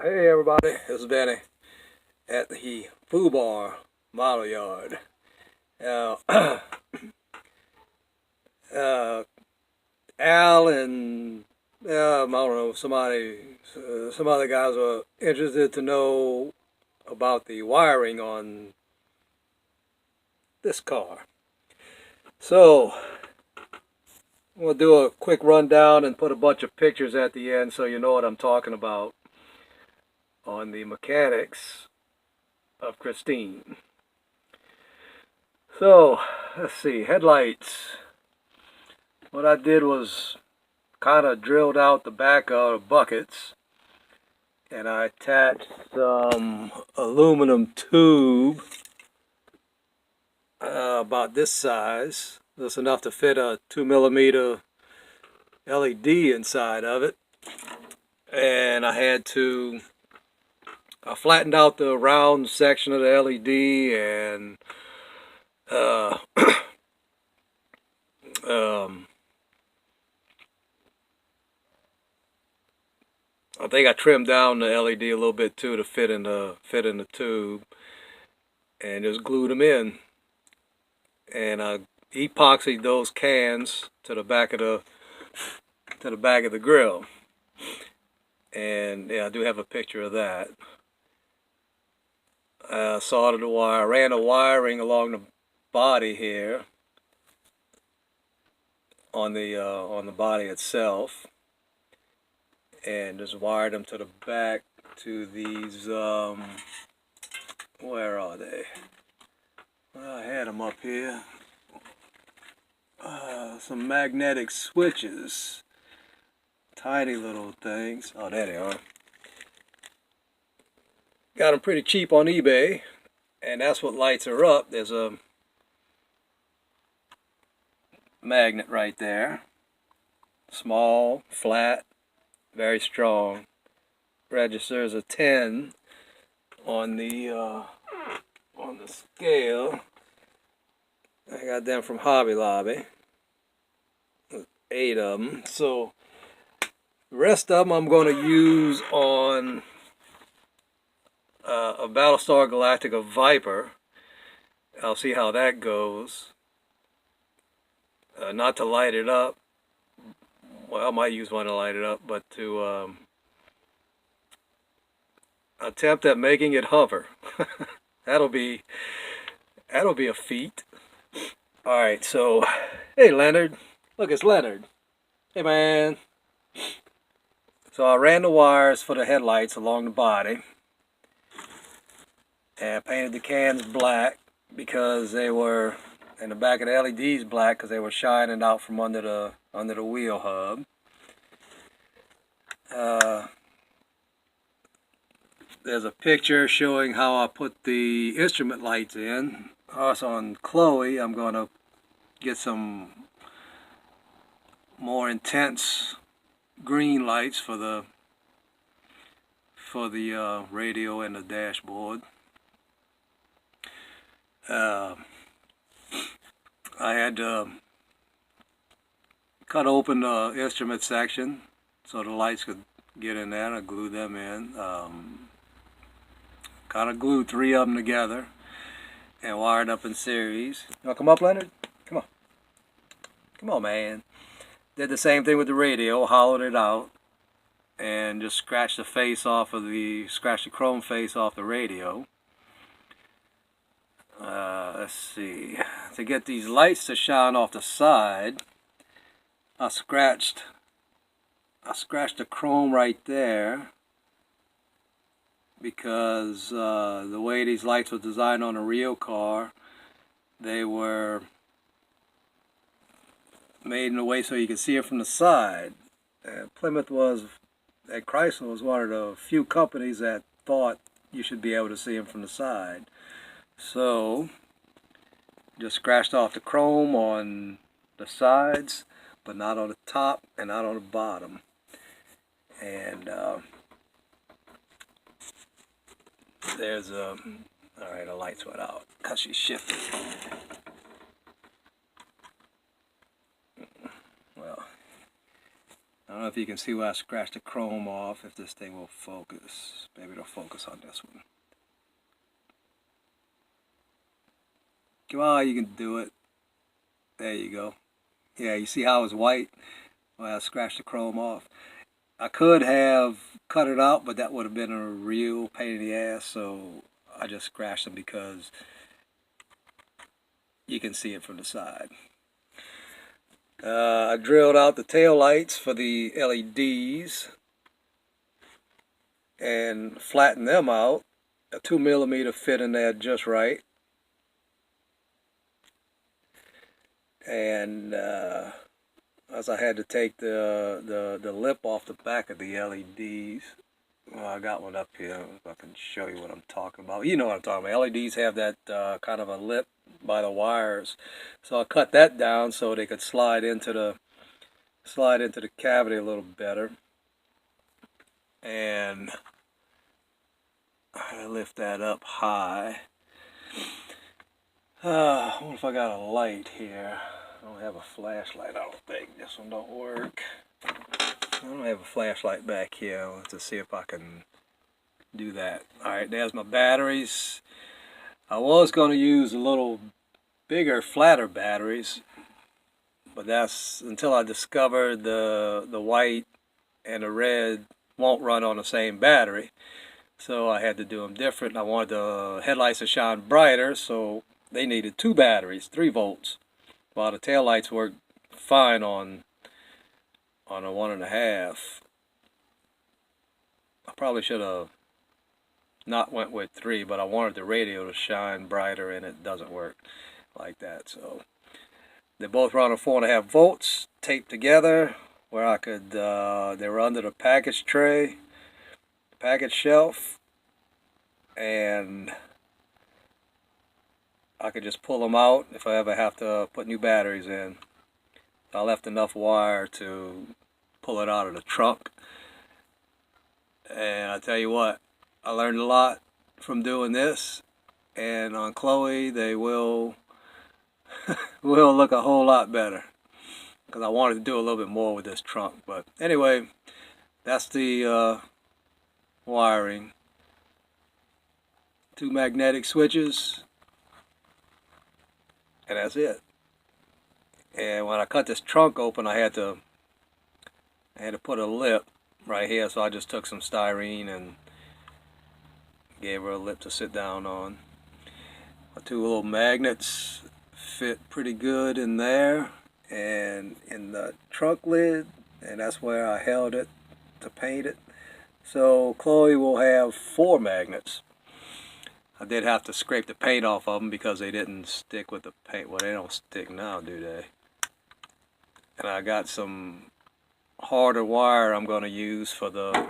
Hey everybody, this is Benny at the Foo Bar Model Yard. Uh, uh, Al and I don't know, some other guys are interested to know about the wiring on this car. So we'll do a quick rundown and put a bunch of pictures at the end so you know what I'm talking about on the mechanics of Christine. So let's see, headlights. What I did was kind of drilled out the back of the buckets and I attached some aluminum tube about this size. That's enough to fit a 2mm LED inside of it. And I flattened out the round section of the LED and uh, um, I think I trimmed down the LED a little bit too to fit in the tube, and just glued them in. And I epoxied those cans to the back of the grill. And yeah, I do have a picture of that. Soldered the wire, ran the wiring along the body here on the body itself, and just wired them to the back to these where are they? Well, I had them up here. Some magnetic switches, tiny little things. Oh, there they are. Got them pretty cheap on eBay, and that's what lights her up. There's a magnet right there. Small, flat, very strong. Registers a 10 on the scale. I got them from Hobby Lobby. 8 of them. So the rest of them I'm going to use on a Battlestar Galactica Viper. I'll see how that goes. Not to light it up. Well, I might use one to light it up, but to attempt at making it hover. that'll be a feat. All right, so hey Leonard, look, it's Leonard. Hey man. So I ran the wires for the headlights along the body, and painted the cans black because they were, and the back of the LEDs black because they were shining out from under the wheel hub. There's a picture showing how I put the instrument lights in. Also on Chloe, I'm going to get some more intense green lights for the radio and the dashboard. I had to cut open the instrument section so the lights could get in there. I glued them in. Kind of glued 3 of them together and wired up in series. You want to come up, Leonard? Come on. Come on, man. Did the same thing with the radio, hollowed it out, and just scratched the chrome face off the radio. Let's see. To get these lights to shine off the side, I scratched the chrome right there because the way these lights were designed on a real car, they were made in a way so you could see it from the side. Chrysler was one of the few companies that thought you should be able to see them from the side. So just scratched off the chrome on the sides, but not on the top and not on the bottom. And there's a, alright, the lights went out because she shifted. Well, don't know if you can see where I scratched the chrome off, if this thing will focus. Maybe it'll focus on this one. Come on, you can do it. There you go. Yeah, you see how it's white? Well, I scratched the chrome off. I could have cut it out, but that would have been a real pain in the ass, so I just scratched them because you can see it from the side. I drilled out the tail lights for the LEDs and flattened them out. A 2mm fit in there just right. And as I had to take the lip off the back of the LEDs. Well, I got one up here. If I can show you what I'm talking about. You know what I'm talking about. LEDs have that kind of a lip by the wires, so I cut that down so they could slide into the cavity a little better. And I lift that up high. I wonder if I got a light here. I don't have a flashlight, I don't think. This one don't work. I don't have a flashlight back here. Let's see if I can do that. Alright, there's my batteries. I was going to use a little bigger, flatter batteries, but that's until I discovered the white and the red won't run on the same battery. So I had to do them different. I wanted the headlights to shine brighter, so they needed 2 batteries, 3 volts, while the tail lights work fine on a 1.5. I probably should have not went with 3, but I wanted the radio to shine brighter, and it doesn't work like that. So they both run on 4.5 volts, taped together, where I could. They were under the package tray, package shelf, and I could just pull them out if I ever have to put new batteries in. I left enough wire to pull it out of the trunk. And I tell you what, I learned a lot from doing this. And on Chloe, they will look a whole lot better. Because I wanted to do a little bit more with this trunk. But anyway, that's the wiring. 2 magnetic switches. And that's it. And when I cut this trunk open, I had to put a lip right here, so I just took some styrene and gave her a lip to sit down on. My 2 little magnets fit pretty good in there and in the trunk lid, and that's where I held it to paint it. So Chloe will have 4 magnets. I did have to scrape the paint off of them because they didn't stick with the paint. Well, they don't stick now, do they? And I got some harder wire I'm going to use for the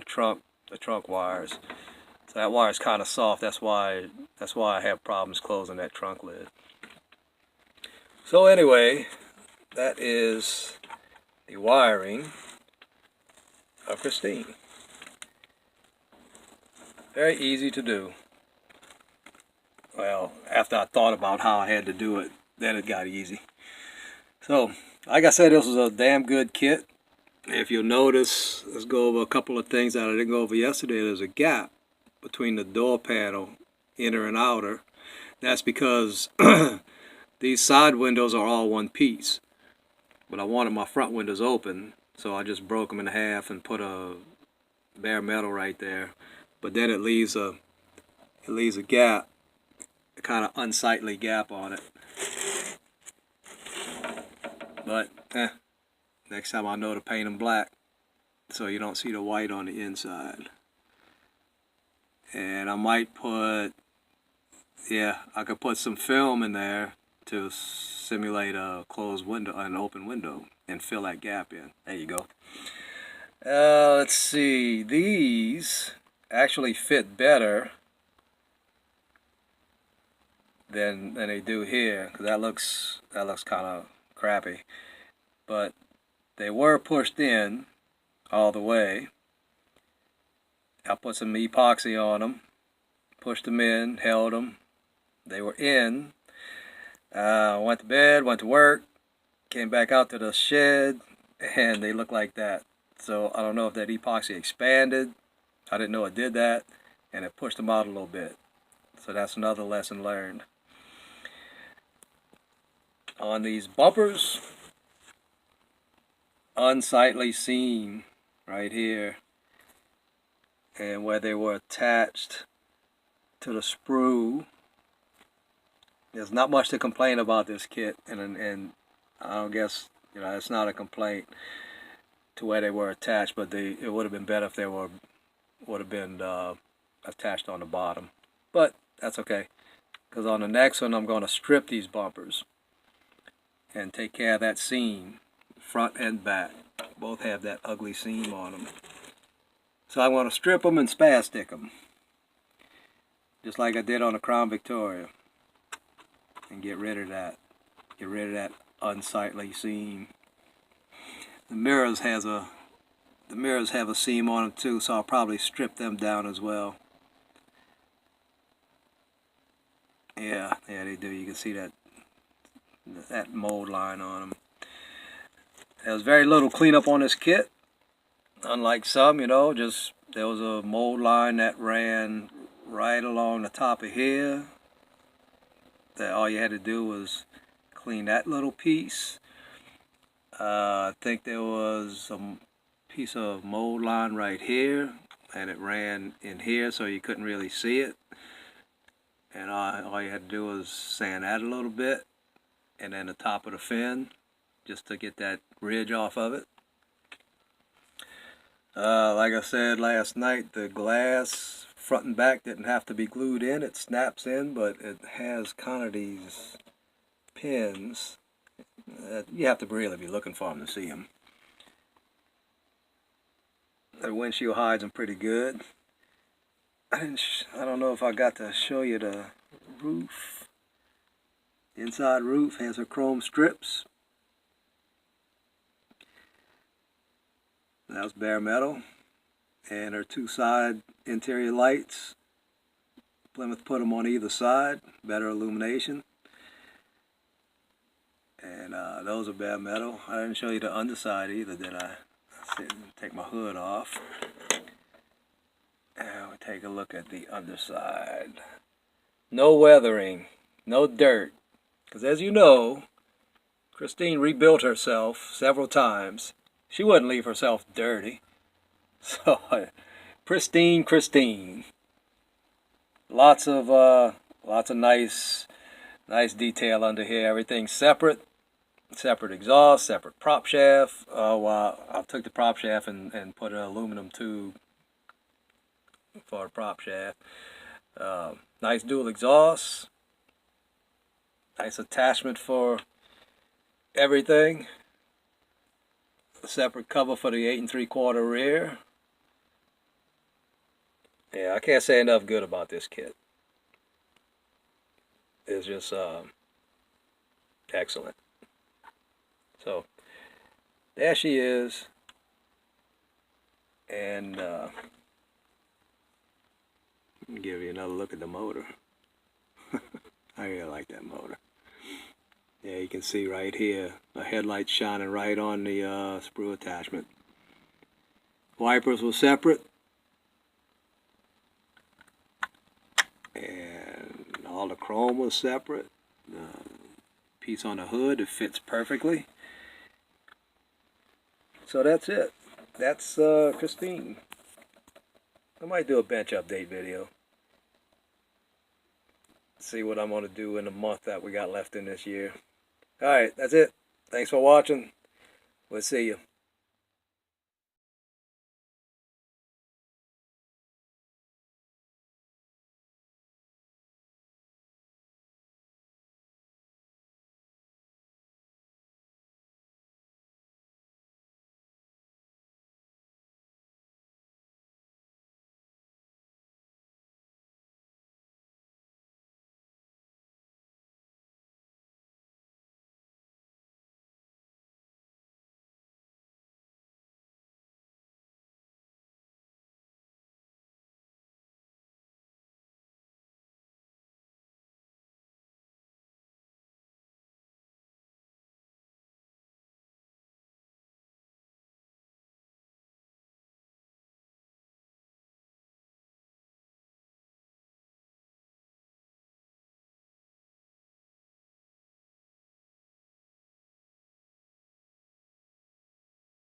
trunk wires. So that wire is kind of soft. That's why I have problems closing that trunk lid. So anyway, that is the wiring of Christine. Very easy to do. Well, after I thought about how I had to do it, then it got easy. So, like I said, this was a damn good kit. If you'll notice, let's go over a couple of things that I didn't go over yesterday. There's a gap between the door panel, inner and outer. That's because these side windows are all one piece. But I wanted my front windows open, so I just broke them in half and put a bare metal right there. But then it leaves a gap, a kind of unsightly gap on it. But next time I know to paint them black so you don't see the white on the inside. And I might put, I could put some film in there to simulate a closed window, an open window, and fill that gap in. There you go. Let's see, these actually fit better than they do here, because that looks kind of crappy. But they were pushed in all the way. I put some epoxy on them, pushed them in, held them. They were in. Went to bed, went to work, came back out to the shed, and they look like that. So I don't know if that epoxy expanded. I didn't know it did that, and it pushed them out a little bit. So that's another lesson learned. On these bumpers, unsightly seam right here, and where they were attached to the sprue. There's not much to complain about this kit, and I don't guess, it's not a complaint to where they were attached, but it would have been better if they would have been attached on the bottom. But that's okay, because on the next one I'm going to strip these bumpers and take care of that seam, front and back. Both have that ugly seam on them. So I want to strip them and spastic them, just like I did on the Crown Victoria, and get rid of that. Get rid of that unsightly seam. The mirrors have a seam on them too, so I'll probably strip them down as well. Yeah, they do. You can see that mold line on them. There's very little cleanup on this kit. Unlike some, just there was a mold line that ran right along the top of here. That all you had to do was clean that little piece. I think there was a piece of mold line right here, and it ran in here so you couldn't really see it. And all you had to do was sand that a little bit, and then the top of the fin, just to get that ridge off of it. Like I said last night, the glass front and back didn't have to be glued in. It snaps in, but it has kind of these pins. You have to really be looking for them to see them. The windshield hides them pretty good. I don't know if I got to show you the roof. The inside roof has her chrome strips. That was bare metal. And her two side interior lights. Plymouth put them on either side, better illumination. And those are bare metal. I didn't show you the underside either, did I? Let's take my hood off. And we'll take a look at the underside. No weathering, no dirt. Because as you know, Christine rebuilt herself several times. She wouldn't leave herself dirty. So, pristine Christine. Lots of nice detail under here. Everything's separate exhaust, separate prop shaft. I took the prop shaft and put an aluminum tube for a prop shaft. Nice dual exhaust. Nice attachment for everything. A separate cover for the 8 3/4 rear. Yeah, I can't say enough good about this kit. It's just excellent. So there she is, and give you another look at the motor. I really like that motor. Yeah, you can see right here the headlights shining right on the sprue attachment. Wipers were separate, and all the chrome was separate. Piece on the hood, it fits perfectly. So that's it. That's Christine. I might do a bench update video. See what I'm going to do in the month that we got left in this year. Alright, that's it. Thanks for watching. We'll see you.